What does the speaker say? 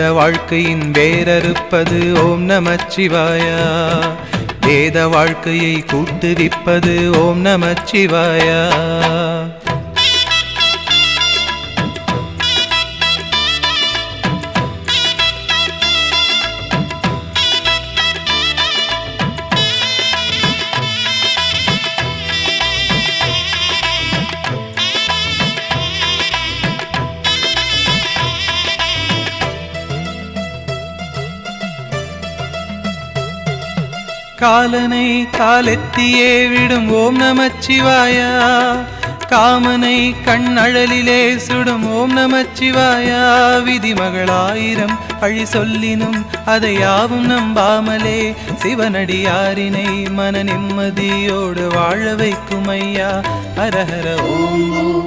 மானிட வாழ்க்கையின் வேரறுப்பது ஓம் நமச்சிவாயா. வேத வாழ்க்கையை கூட்டுவிப்பது ஓம் நமச்சிவாயா. காலனை காலெத்தியே விடும் ஓம் நமச்சிவாயா. காமனை கண்ணழலிலே சுடும் ஓம் நமச்சிவாயா. விதிமகளாயிரம் பழி சொல்லினும் அதை யாவும் நம்பாமலே சிவனடியாரினை மன நிம்மதியோடு வாழ வைக்கும் ஐயா. ஹரஹர ஓம்.